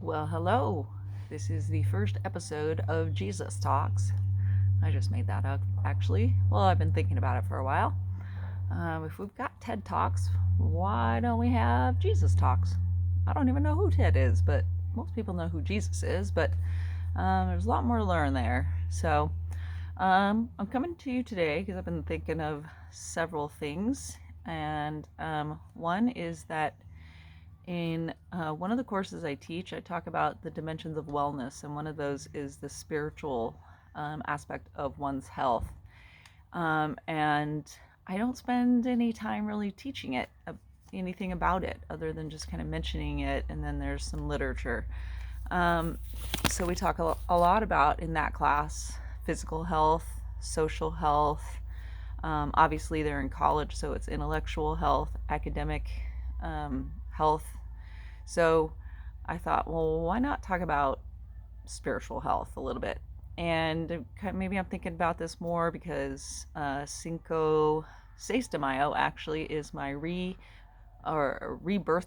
Well, hello. This is the first episode of Jesus Talks. I just made that up, actually. Well, I've been thinking about it for a while. If we've got TED Talks, why don't we have Jesus Talks? I don't even know who Ted is, but most people know who Jesus is, but there's a lot more to learn there. So, I'm coming to you today because I've been thinking of several things. And one is that in one of the courses I teach, I talk about the dimensions of wellness, and one of those is the spiritual aspect of one's health. And I don't spend any time really teaching it, anything about it, other than just kind of mentioning it, and then there's some literature. So we talk a lot about in that class physical health, social health. Obviously, they're in college, so it's intellectual health, academic health. So I thought, well, why not talk about spiritual health a little bit? And maybe I'm thinking about this more because Cinco Seis de Mayo actually is my rebirth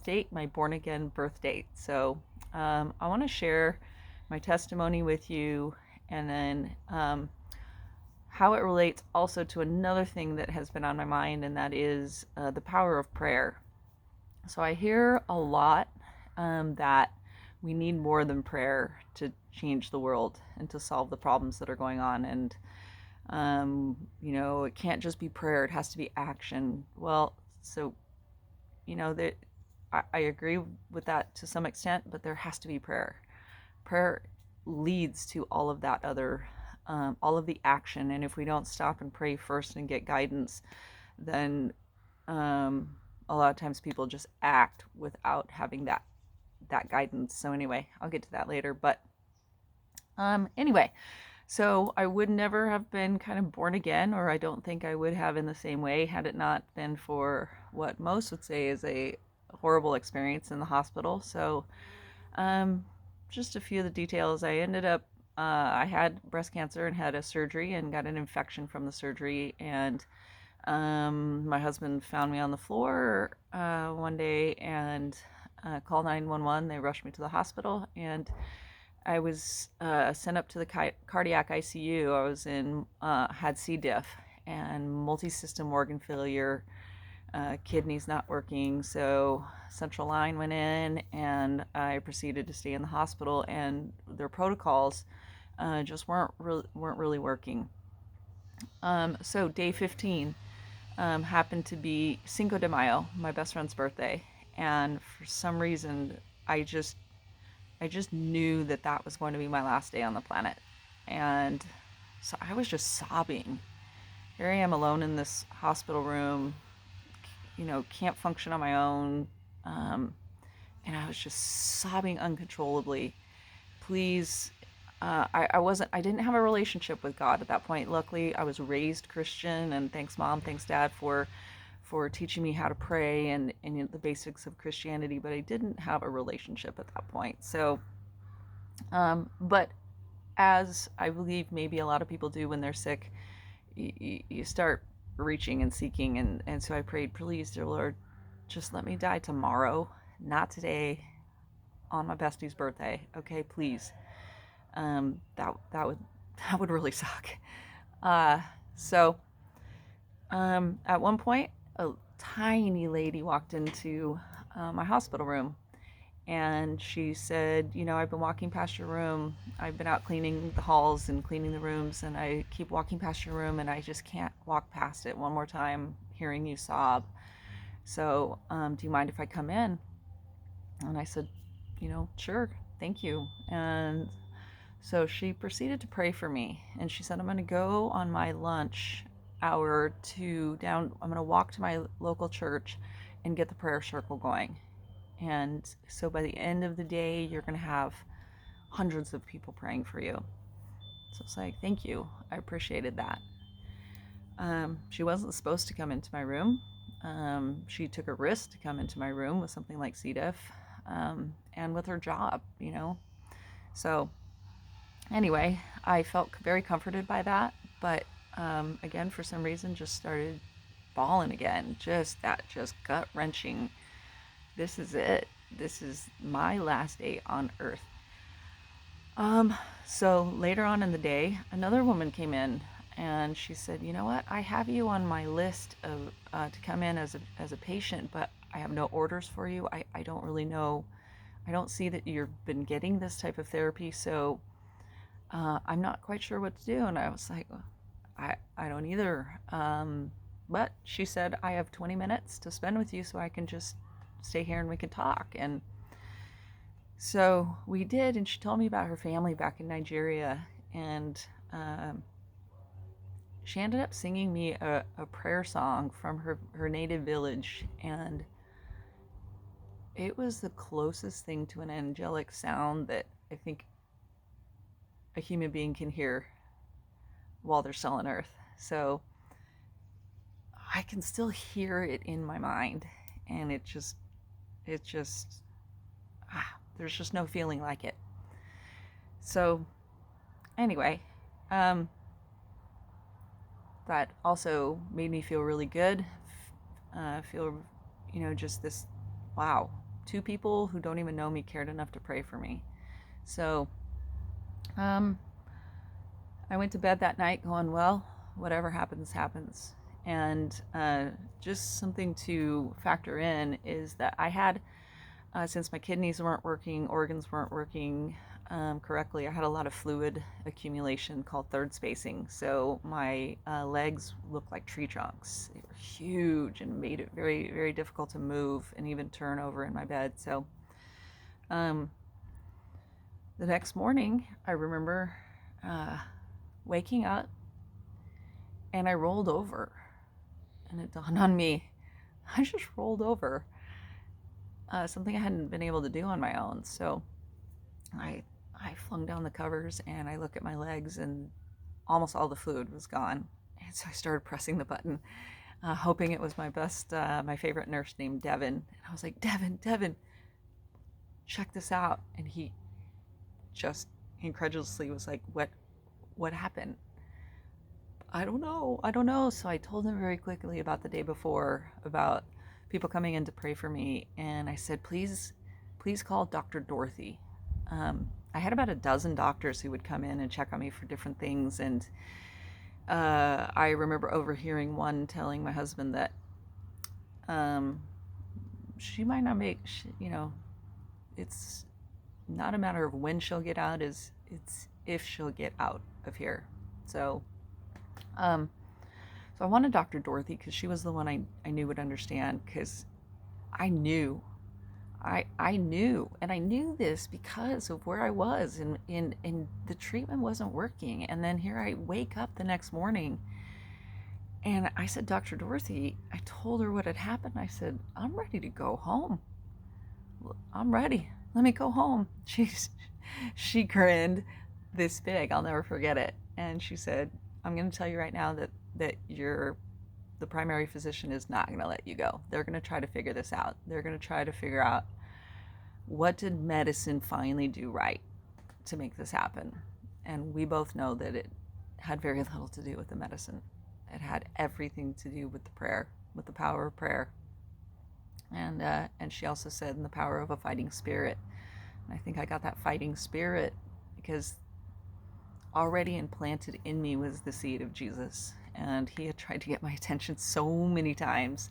date, my born again birth date. So I want to share my testimony with you, and then how it relates also to another thing that has been on my mind, and that is the power of prayer. So I hear a lot that we need more than prayer to change the world and to solve the problems that are going on. And, it can't just be prayer, it has to be action. Well, so, that I agree with that to some extent, but there has to be prayer. Prayer leads to all of that other, all of the action. And if we don't stop and pray first and get guidance, then a lot of times people just act without having that guidance. So anyway, I'll get to that later. But anyway, so I would never have been kind of born again, or I don't think I would have in the same way had it not been for what most would say is a horrible experience in the hospital. So just a few of the details. I ended up I had breast cancer and had a surgery and got an infection from the surgery, and my husband found me on the floor one day and called 911. They rushed me to the hospital, and I was sent up to the cardiac ICU. I was had C. diff and multi-system organ failure, kidneys not working. So central line went in, and I proceeded to stay in the hospital. And their protocols just weren't really working. So day 15 happened to be Cinco de Mayo, my best friend's birthday, and for some reason, I just knew that was going to be my last day on the planet, and so I was just sobbing. Here I am alone in this hospital room, can't function on my own, and I was just sobbing uncontrollably. Please, I didn't have a relationship with God at that point. Luckily, I was raised Christian, and thanks mom, thanks dad for teaching me how to pray and the basics of Christianity, but I didn't have a relationship at that point. So, but as I believe maybe a lot of people do when they're sick, you start reaching and seeking, and so I prayed, please, dear Lord, just let me die tomorrow, not today, on my bestie's birthday. Okay, please. That would really suck. So at one point, a tiny lady walked into my hospital room, and she said, I've been walking past your room. I've been out cleaning the halls and cleaning the rooms, and I keep walking past your room, and I just can't walk past it one more time hearing you sob. So do you mind if I come in? And I said, sure, thank you. And so she proceeded to pray for me, and she said, I'm going to go on my lunch hour I'm going to walk to my local church and get the prayer circle going. And so by the end of the day, you're going to have hundreds of people praying for you. So it's like, thank you. I appreciated that. She wasn't supposed to come into my room. She took a risk to come into my room with something like C. diff, and with her job, So anyway, I felt very comforted by that, but again, for some reason, just started bawling again. Just gut wrenching. This is it. this is my last day on earth. Um, so later on in the day, another woman came in and she said, "You know what? I have you on my list of to come in as a patient, but I have no orders for you. I don't really know. I don't see that you've been getting this type of therapy, so I'm not quite sure what to do." And I was like, "Well, I don't either." But she said, "I have 20 minutes to spend with you, so I can just stay here and we can talk." And so we did, and she told me about her family back in Nigeria, and um, she ended up singing me a prayer song from her native village, and it was the closest thing to an angelic sound that I think a human being can hear while they're still on earth. So I can still hear it in my mind, and it just, there's just no feeling like it. So anyway, um, that also made me feel really good. Feel, just this, wow, two people who don't even know me cared enough to pray for me. So, um, I went to bed that night going, well, whatever happens, happens. And just something to factor in is that I had, since my kidneys weren't working, organs weren't working correctly, I had a lot of fluid accumulation called third spacing. So my legs looked like tree trunks. They were huge and made it very, very difficult to move and even turn over in my bed. So um, the next morning, I remember waking up and I rolled over. And it dawned on me, I just rolled over. Something I hadn't been able to do on my own. So I I flung down the covers and I look at my legs and almost all the fluid was gone. And so I started pressing the button, hoping it was my favorite nurse named Devin. And I was like, Devin, check this out. And he just incredulously was like, what happened? I don't know. So I told him very quickly about the day before, about people coming in to pray for me. And I said, please call Dr. Dorothy. I had about a dozen doctors who would come in and check on me for different things. And I remember overhearing one telling my husband that she might not it's not a matter of when she'll get out, it's if she'll get out of here. So, so I wanted Dr. Dorothy because she was the one I knew would understand, because I knew I knew, and I knew this because of where I was, and the treatment wasn't working. And then here I wake up the next morning, and I said, Dr. Dorothy, I told her what had happened. I said, I'm ready to go home. I'm ready. Let me go home. She grinned this big. I'll never forget it. And she said, I'm going to tell you right now that the primary physician is not going to let you go. They're going to try to figure this out. They're going to try to figure out, what did medicine finally do right to make this happen? And we both know that it had very little to do with the medicine. It had everything to do with the prayer, with the power of prayer. And she also said, in the power of a fighting spirit. And I think I got that fighting spirit because already implanted in me was the seed of Jesus. And he had tried to get my attention so many times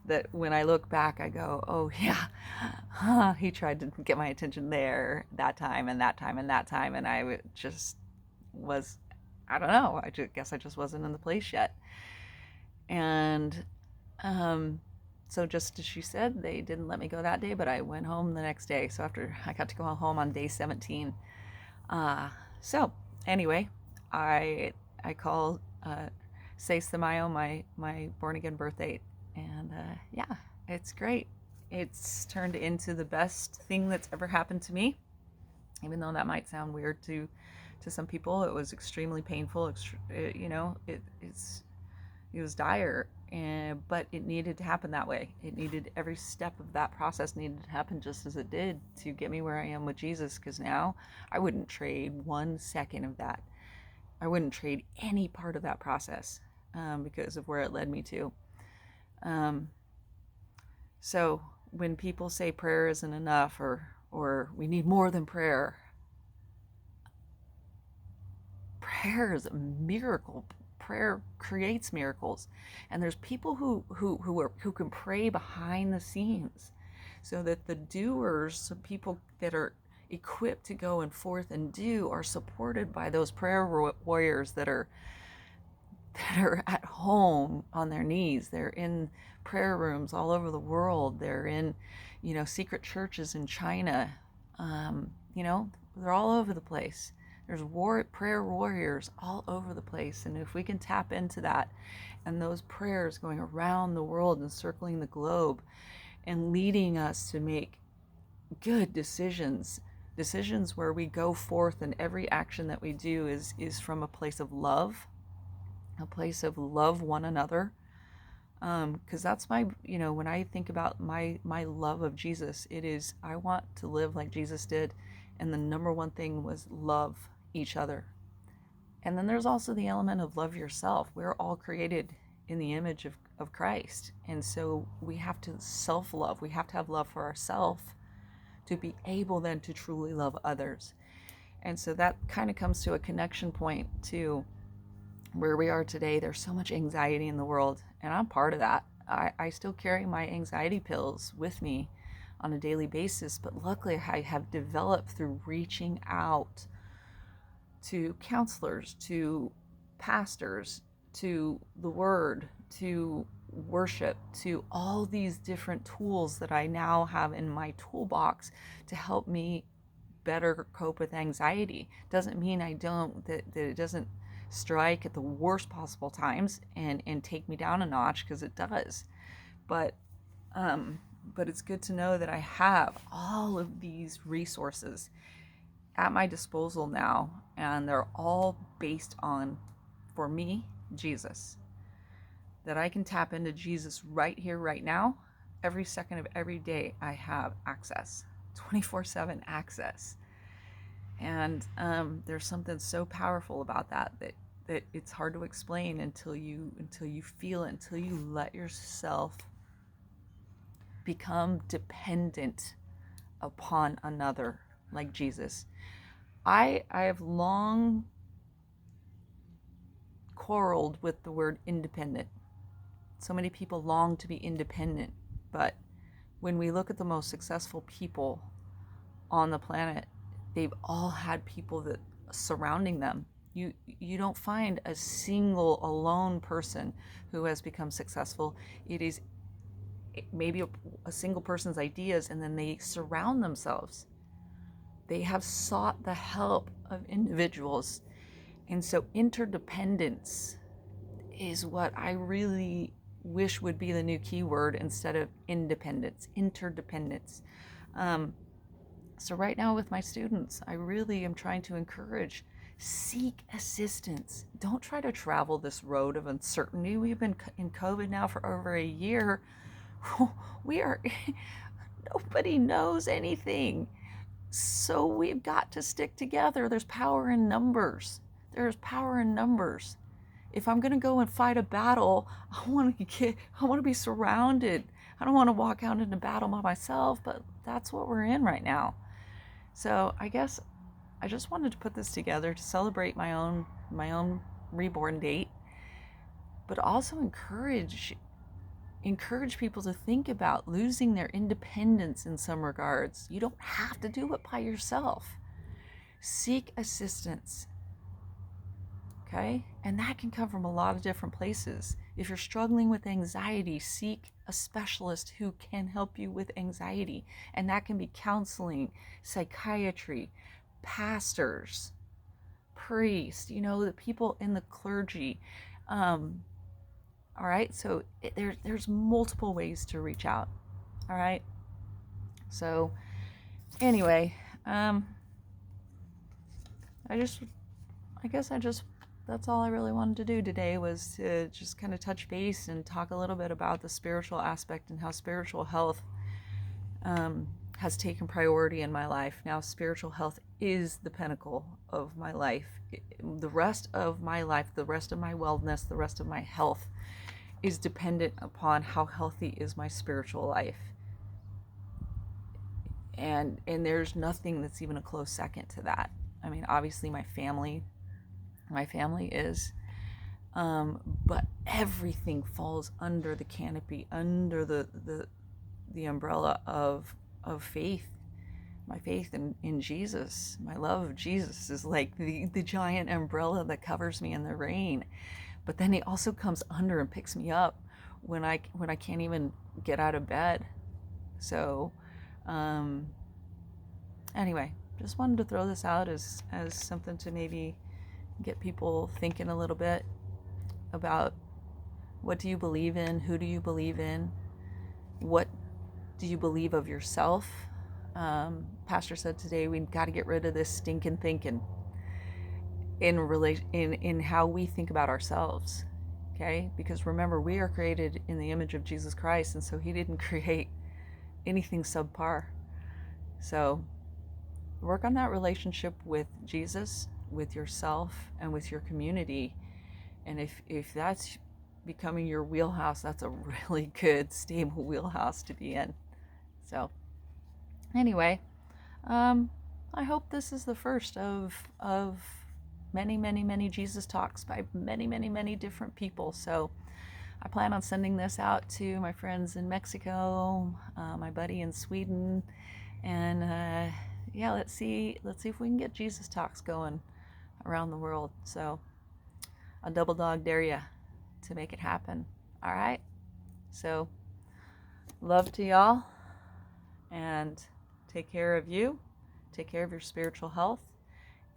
that when I look back, I go, oh yeah, he tried to get my attention there, that time and that time and that time. And I just was, I don't know, guess I just wasn't in the place yet. And so just as she said, they didn't let me go that day, but I went home the next day. So after I got to go home on day 17. So anyway, I call 6 de Mayo my born again birth date, and yeah, it's great. It's turned into the best thing that's ever happened to me, even though that might sound weird to some people. It was extremely painful. It was dire, but it needed to happen that way. It needed, every step of that process needed to happen just as it did to get me where I am with Jesus, because now I wouldn't trade 1 second of that. I wouldn't trade any part of that process because of where it led me to. So when people say prayer isn't enough, or we need more than prayer, prayer is a miracle. Prayer creates miracles, and there's people who can pray behind the scenes, so that the doers, so people that are equipped to go and forth and do, are supported by those prayer warriors that are at home on their knees. They're in prayer rooms all over the world. They're in, secret churches in China. They're all over the place. There's prayer warriors all over the place. And if we can tap into that, and those prayers going around the world and circling the globe and leading us to make good decisions where we go forth, and every action that we do is from a place of love, one another. Because that's my, when I think about my love of Jesus, it is, I want to live like Jesus did. And the number one thing was love each other. And then there's also the element of love yourself. We're all created in the image of Christ. And so we have to self-love. We have to have love for ourselves to be able then to truly love others. And so that kind of comes to a connection point to where we are today. There's so much anxiety in the world, and I'm part of that. I still carry my anxiety pills with me on a daily basis, but luckily I have developed through reaching out to counselors, to pastors, to the Word, to worship, to all these different tools that I now have in my toolbox to help me better cope with anxiety. Doesn't mean that it doesn't strike at the worst possible times and take me down a notch, because it does. But it's good to know that I have all of these resources at my disposal now, and they're all based on, for me, Jesus. That I can tap into Jesus right here, right now. Every second of every day I have access, 24/7 access. And there's something so powerful about that it's hard to explain until you feel it, until you let yourself become dependent upon another like Jesus. I have long quarreled with the word independent. So many people long to be independent, but when we look at the most successful people on the planet, they've all had people that surrounding them. You don't find a single alone person who has become successful. It is maybe a single person's ideas, and then they surround themselves. They have sought the help of individuals. And so interdependence is what I really wish would be the new keyword instead of independence. Interdependence. So right now with my students, I really am trying to encourage, seek assistance. Don't try to travel this road of uncertainty. We've been in COVID now for over a year. Nobody knows anything. So we've got to stick together. There's power in numbers. There's power in numbers. If I'm going to go and fight a battle, I want to be surrounded. I don't want to walk out into battle by myself, but that's what we're in right now. So I guess I just wanted to put this together to celebrate my own reborn date, but also encourage people to think about losing their independence in some regards. You don't have to do it by yourself. Seek assistance. Okay? And that can come from a lot of different places. If you're struggling with anxiety, seek a specialist who can help you with anxiety. And that can be counseling, psychiatry, pastors, priests, the people in the clergy. All right? So there's multiple ways to reach out. All right? So anyway, that's all I really wanted to do today, was to just kind of touch base and talk a little bit about the spiritual aspect and how spiritual health has taken priority in my life. Now, spiritual health is the pinnacle of my life. The rest of my life, the rest of my wellness, the rest of my health is dependent upon how healthy is my spiritual life. And there's nothing that's even a close second to that. I mean, obviously my family is, but everything falls under the canopy, under the umbrella of faith. My faith in Jesus, my love of Jesus is like the giant umbrella that covers me in the rain. But then he also comes under and picks me up when I can't even get out of bed. So, anyway, just wanted to throw this out as something to maybe get people thinking a little bit about, what do you believe in? Who do you believe in? What do you believe of yourself? Pastor said today we've got to get rid of this stinking thinking in how we think about ourselves. Okay? Because remember, we are created in the image of Jesus Christ, and so he didn't create anything subpar. So work on that relationship with Jesus, with yourself, and with your community. And if that's becoming your wheelhouse, that's a really good, stable wheelhouse to be in. So anyway, I hope this is the first of many, many, many Jesus talks by many, many, many different people. So I plan on sending this out to my friends in Mexico, my buddy in Sweden, and yeah, let's see if we can get Jesus talks going around the world. So I'll double dog dare ya to make it happen. All right. So love to y'all, and take care of you. Take care of your spiritual health,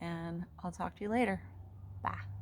and I'll talk to you later. Bye.